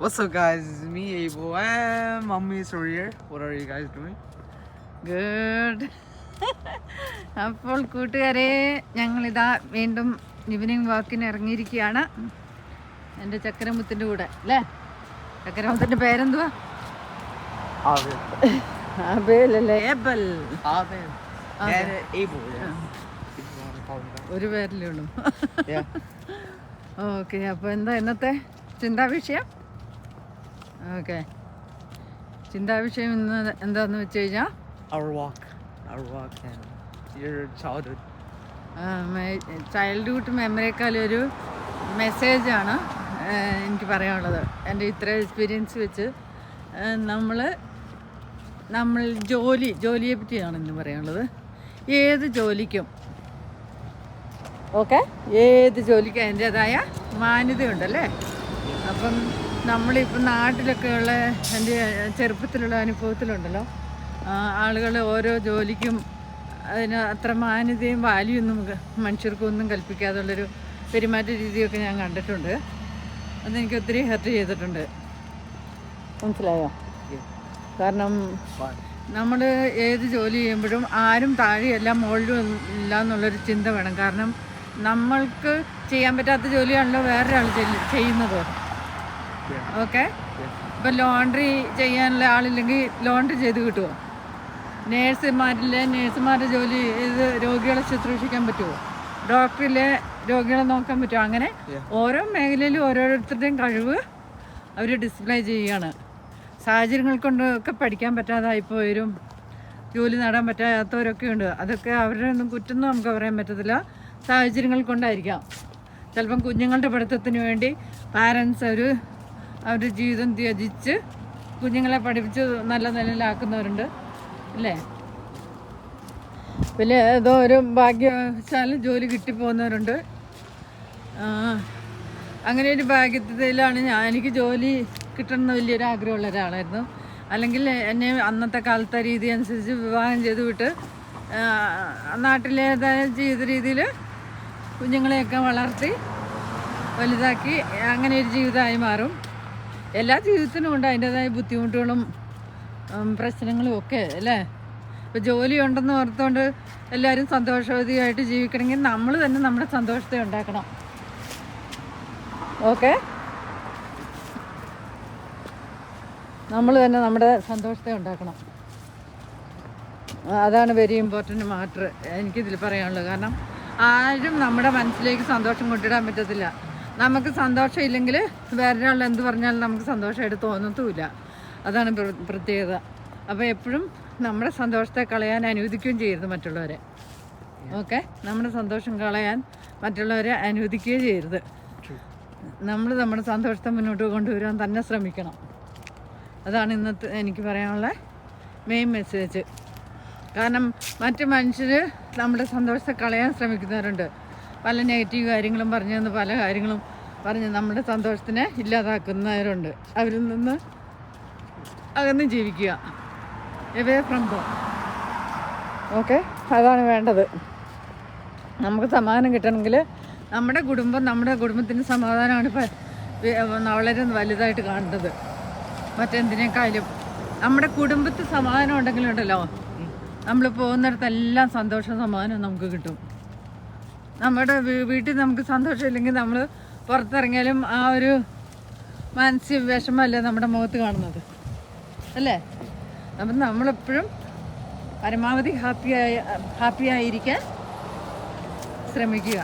What's up, guys? It's me, Abel, and mommy is here. What are you guys doing? Good. അപ്പോൾ കൂട്ടുകാരെ, ഞങ്ങളിതാ വീണ്ടും evening വാക്കിന് ഇറങ്ങിയിരിക്കുകയാണ് എൻ്റെ ചക്കരമുത്തിൻ്റെ കൂടെ അല്ലേ? ചക്കരമുത്തിൻ്റെ പേരെന്തുവാ? അബേലല്ലേ? Abel. Abel. And Abel. Yeah. If you want to call him that. ഒരു പേരിലേ ഉള്ളൂ. Yeah. ഓക്കെ, അപ്പോൾ എന്താ ഇന്നത്തെ ചിന്താവിഷയം? ഓക്കെ, ചിന്താവിഷയം ഇന്ന് എന്താന്ന് വെച്ച് കഴിഞ്ഞാൽ Our walk and your childhood. Childhood മെമ്മറിയേക്കാളൊരു മെസ്സേജാണ് എനിക്ക് പറയാനുള്ളത്. എൻ്റെ ഇത്ര എക്സ്പീരിയൻസ് വെച്ച് നമ്മൾ ജോലിയെ പറ്റിയാണ് ഇന്ന് പറയാനുള്ളത്. ഏത് ജോലിക്കും അതിൻ്റേതായ മാന്യതയുണ്ടല്ലേ. അപ്പം നമ്മളിപ്പം നാട്ടിലൊക്കെ ഉള്ള എൻ്റെ ചെറുപ്പത്തിലുള്ള അനുഭവത്തിലുണ്ടല്ലോ, ആളുകൾ ഓരോ ജോലിക്കും അതിന് അത്ര മാന്യതയും വാല്യൊന്നും മനുഷ്യർക്കൊന്നും കൽപ്പിക്കാതുള്ളൊരു പെരുമാറ്റ രീതിയൊക്കെ ഞാൻ കണ്ടിട്ടുണ്ട്. അതെനിക്ക് ഒത്തിരി ഹർട്ട് ചെയ്തിട്ടുണ്ട്. മനസ്സിലായോ? കാരണം നമ്മൾ ഏത് ജോലി ചെയ്യുമ്പോഴും ആരും താഴെയല്ല മുകളിലും ഇല്ല എന്നുള്ളൊരു ചിന്ത വേണം. കാരണം നമ്മൾക്ക് ചെയ്യാൻ പറ്റാത്ത ജോലിയാണല്ലോ വേറൊരാൾ ചെയ്യുന്നത്. ഓക്കെ, ഇപ്പം ലോണ്ട്രി ചെയ്യാനുള്ള ആളില്ലെങ്കിൽ ലോണ്ട്രി ചെയ്ത് കിട്ടുമോ? നേഴ്സുമാരുടെ ജോലി ഇത് രോഗികളെ ശുശ്രൂഷിക്കാൻ പറ്റുമോ? ഡോക്ടറിലെ രോഗികളെ നോക്കാൻ പറ്റുമോ? അങ്ങനെ ഓരോ മേഖലയിലും ഓരോരുത്തരുടെയും കഴിവ് അവർ ഡിസ്പ്ലേ ചെയ്യുകയാണ്. സാഹചര്യങ്ങൾ കൊണ്ടൊക്കെ പഠിക്കാൻ പറ്റാതായിപ്പോയവരും ജോലി നേടാൻ പറ്റാത്തവരൊക്കെ ഉണ്ട്. അതൊക്കെ അവരുടെ ഒന്നും കുറ്റമൊന്നും നമുക്ക് പറയാൻ പറ്റത്തില്ല. സാഹചര്യങ്ങൾ കൊണ്ടായിരിക്കാം. ചിലപ്പം കുഞ്ഞുങ്ങളുടെ പഠിത്തത്തിന് വേണ്ടി പാരൻസ് അവരുടെ ജീവിതം ത്യജിച്ച് കുഞ്ഞുങ്ങളെ പഠിപ്പിച്ച് നല്ല നിലയിലാക്കുന്നവരുണ്ട് അല്ലേ? പിന്നെ ഏതോ ഒരു ഭാഗ്യവശാലും ജോലി കിട്ടിപ്പോകുന്നവരുണ്ട്. അങ്ങനെ ഒരു ഭാഗ്യത്തിലാണ് എനിക്ക് ജോലി കിട്ടണമെന്ന് വലിയൊരു ആഗ്രഹമുള്ള ഒരാളായിരുന്നു. അല്ലെങ്കിൽ എന്നെ അന്നത്തെ കാലത്തെ രീതി അനുസരിച്ച് വിവാഹം ചെയ്ത് വിട്ട് നാട്ടിലേതായ ജീവിത രീതിയിൽ കുഞ്ഞുങ്ങളെയൊക്കെ വളർത്തി വലുതാക്കി അങ്ങനെ ഒരു ജീവിതമായി മാറും. എല്ലാ ജീവിതത്തിനും ഉണ്ട് അതിൻ്റേതായ ബുദ്ധിമുട്ടുകളും പ്രശ്നങ്ങളും ഒക്കെ അല്ലേ. ഇപ്പോൾ ജോലി ഉണ്ടെന്ന് ഓർത്തുകൊണ്ട് എല്ലാവരും സന്തോഷവതിയായിട്ട് ജീവിക്കണമെങ്കിൽ നമ്മൾ തന്നെ നമ്മുടെ സന്തോഷത്തെ ഉണ്ടാക്കണം. ഓക്കെ, നമ്മൾ തന്നെ നമ്മുടെ സന്തോഷത്തെ ഉണ്ടാക്കണം. അതാണ് വെരി ഇമ്പോർട്ടൻറ്റ് മാറ്റർ എനിക്കിതിൽ പറയാനുള്ളത്. കാരണം ആരും നമ്മുടെ മനസ്സിലേക്ക് സന്തോഷം കൊണ്ടിടാൻ പറ്റത്തില്ല. നമുക്ക് സന്തോഷം ഇല്ലെങ്കിൽ വേറൊരാൾ എന്ത് പറഞ്ഞാലും നമുക്ക് സന്തോഷമായിട്ട് തോന്നത്തുമില്ല. അതാണ് പ്രത്യേകത. അപ്പോൾ എപ്പോഴും നമ്മുടെ സന്തോഷത്തെ കളയാൻ അനുവദിക്കുകയും ചെയ്യരുത് മറ്റുള്ളവരെ. ഓക്കെ, നമ്മുടെ സന്തോഷം കളയാൻ മറ്റുള്ളവരെ അനുവദിക്കുകയും ചെയ്യരുത്. നമ്മുടെ സന്തോഷത്തെ മുന്നോട്ട് കൊണ്ടുവരാൻ തന്നെ ശ്രമിക്കണം. അതാണ് ഇന്നത്തെ എനിക്ക് പറയാനുള്ള മെയിൻ മെസ്സേജ്. കാരണം മറ്റു മനുഷ്യർ നമ്മുടെ സന്തോഷത്തെ കളയാൻ ശ്രമിക്കുന്നവരുണ്ട്. പല നെഗറ്റീവ് കാര്യങ്ങളും പല കാര്യങ്ങളും പറഞ്ഞ് നമ്മുടെ സന്തോഷത്തിനെ ഇല്ലാതാക്കുന്നവരുണ്ട്. അവരിൽ നിന്ന് അകന്ന് ജീവിക്കുക, എവേ ഫ്രം ദം. ഓക്കെ, അതാണ് വേണ്ടത്. നമുക്ക് സമാധാനം കിട്ടണമെങ്കിൽ നമ്മുടെ കുടുംബത്തിന് സമാധാനമാണ് വളരെ വലുതായിട്ട് കാണേണ്ടത്. മറ്റെന്തിനേക്കാളും നമ്മുടെ കുടുംബത്തിൽ സമാധാനം ഉണ്ടെങ്കിലുണ്ടല്ലോ, നമ്മൾ പോകുന്നിടത്തെല്ലാം സന്തോഷം സമാധാനം നമുക്ക് കിട്ടും. നമ്മുടെ വീട്ടിൽ നമുക്ക് സന്തോഷമില്ലെങ്കിൽ നമ്മൾ പുറത്തിറങ്ങിയാലും ആ ഒരു മാനസിക വിഷമമല്ലേ നമ്മുടെ മുഖത്ത് കാണുന്നത് അല്ലേ? അപ്പം നമ്മളെപ്പോഴും പരമാവധി ഹാപ്പിയായിരിക്കാൻ ശ്രമിക്കുക.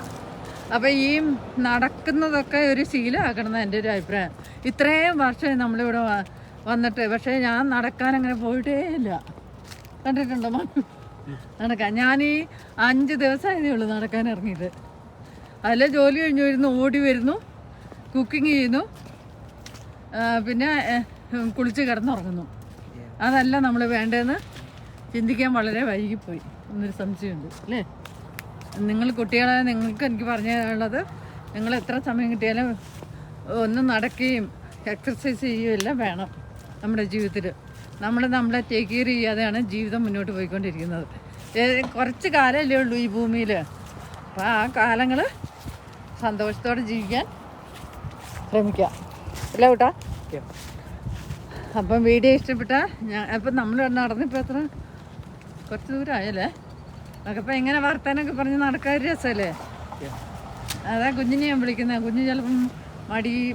അപ്പോൾ ഈ നടക്കുന്നതൊക്കെ ഒരു ശീലമാക്കണം എൻ്റെ ഒരു അഭിപ്രായം. ഇത്രയും വർഷം നമ്മളിവിടെ വന്നിട്ട് പക്ഷേ ഞാൻ നടക്കാൻ അങ്ങനെ പോയിട്ടേ ഇല്ല. കണ്ടിട്ടുണ്ടോ നടക്കാൻ? ഞാൻ ഈ 5 ദിവസമായതേ ഉള്ളൂ നടക്കാൻ ഇറങ്ങിയത്. അതിൽ ജോലി കഴിഞ്ഞ് വരുന്നു, ഓടി വരുന്നു, കുക്കിംഗ് ചെയ്യുന്നു, പിന്നെ കുളിച്ച് കിടന്നുറങ്ങുന്നു. അതല്ല നമ്മൾ വേണ്ടതെന്ന് ചിന്തിക്കാൻ വളരെ വൈകിപ്പോയി എന്നൊരു സംശയമുണ്ട് അല്ലേ? നിങ്ങൾ കുട്ടികളെ നിങ്ങൾക്ക് എനിക്ക് പറഞ്ഞു തരാനുള്ളത്, നിങ്ങൾ എത്ര സമയം കിട്ടിയാലും ഒന്ന് നടക്കുകയും എക്സർസൈസ് ചെയ്യുകയും എല്ലാം വേണം നമ്മുടെ ജീവിതത്തിൽ. നമ്മളെ ടേക്ക് കെയർ ചെയ്യാതെയാണ് ജീവിതം മുന്നോട്ട് പോയിക്കൊണ്ടിരിക്കുന്നത്. കുറച്ച് കാലമല്ലേ ഉള്ളൂ ഈ ഭൂമിയിൽ. അപ്പോൾ ആ കാലങ്ങൾ സന്തോഷത്തോടെ ജീവിക്കാൻ ശ്രമിക്കുക അല്ലേ കൂട്ടാ? Yeah. അപ്പം വീഡിയോ ഇഷ്ടപ്പെട്ട അപ്പം നമ്മൾ നടന്നിപ്പോൾ എത്ര കുറച്ച് ദൂരമായല്ലേ നമുക്കപ്പോൾ എങ്ങനെ വർത്താനൊക്കെ പറഞ്ഞ് നടക്കാൻ ഒരു രസമല്ലേ? Yeah. അതാ കുഞ്ഞിനെ ഞാൻ വിളിക്കുന്നത്. കുഞ്ഞ് ചിലപ്പം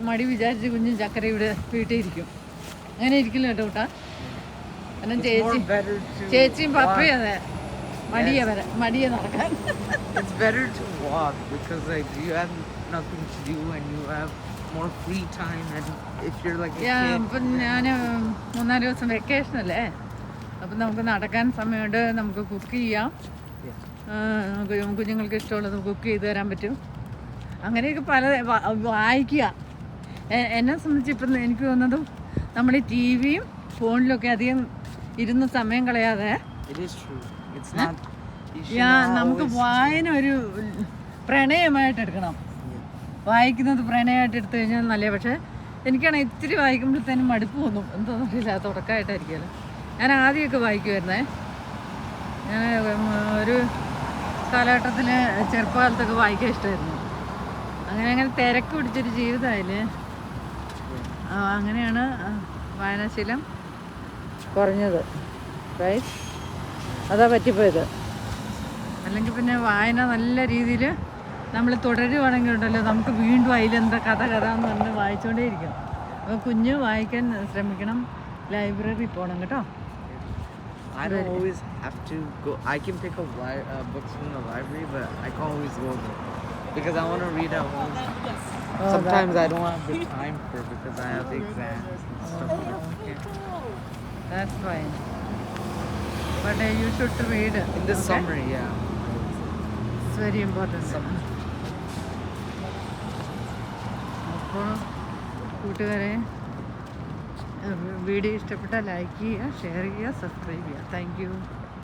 മടി വിചാരിച്ച് കുഞ്ഞും ചക്കര ഇവിടെ വീട്ടിൽ ഇരിക്കും. അങ്ങനെ ഇരിക്കില്ല കേട്ടോ കൂട്ടാ. കാരണം ചേച്ചിയും പപ്പയും അതെ മടിയെ നടക്കാൻ. It's better to walk because like you have nothing to do and you have more free time, and if you're like a kid. ഇപ്പം ഞാൻ 3-4 ദിവസം വെക്കേഷൻ അല്ലേ, അപ്പം നമുക്ക് നടക്കാൻ സമയമുണ്ട്, നമുക്ക് കുക്ക് ചെയ്യാം, കുഞ്ഞുങ്ങൾക്ക് ഇഷ്ടമുള്ളത് കുക്ക് ചെയ്ത് തരാൻ പറ്റും. അങ്ങനെയൊക്കെ പല വായിക്കുക. എന്നെ സംബന്ധിച്ച് ഇപ്പം എനിക്ക് തോന്നുന്നത് നമ്മൾ ഈ ടി വിയും ഫോണിലൊക്കെ അധികം ഇരുന്ന് സമയം കളയാതെ നമുക്ക് വായന ഒരു പ്രണയമായിട്ട് എടുക്കണം. വായിക്കുന്നത് പ്രണയമായിട്ട് എടുത്തു കഴിഞ്ഞാൽ നല്ല. പക്ഷേ എനിക്കാണെങ്കിൽ ഇത്തിരി വായിക്കുമ്പോഴത്തേനും മടുപ്പ് തോന്നും. എന്തോന്നില്ല, തുടക്കമായിട്ടായിരിക്കുമല്ലോ. ഞാൻ ആദ്യമൊക്കെ വായിക്കുമായിരുന്നേ. ഞാൻ ഒരു കാലഘട്ടത്തിൽ ചെറുപ്പകാലത്തൊക്കെ വായിക്കാൻ ഇഷ്ടമായിരുന്നു. അങ്ങനെ തിരക്ക് പിടിച്ചൊരു ജീവിതമായില്ലേ, അങ്ങനെയാണ് വായനാശീലം കുറഞ്ഞത്. റൈറ്റ്, അതാ പറ്റിപ്പോയത്. അല്ലെങ്കിൽ പിന്നെ വായന നല്ല രീതിയിൽ നമ്മൾ തുടരുവാണെങ്കിൽ ഉണ്ടല്ലോ, നമുക്ക് വീണ്ടും അതിലെന്താ കഥ എന്ന് പറഞ്ഞ് വായിച്ചുകൊണ്ടേ ഇരിക്കും. അപ്പോൾ കുഞ്ഞ് വായിക്കാൻ ശ്രമിക്കണം, ലൈബ്രറി പോകണം കേട്ടോ. I don't always have to go. I can pick up books from the library, but I can't always go there because I want to read at home. Sometimes I don't have the time for it because I have exams and stuff like that. Okay. That's fine. But you should read In the summer, yeah. It's very important. അപ്പോൾ കൂട്ടുകാരെ, video ഇഷ്ടപ്പെട്ടാൽ like ചെയ്യുക, share ചെയ്യുക, subscribe ചെയ്യുക. Thank you.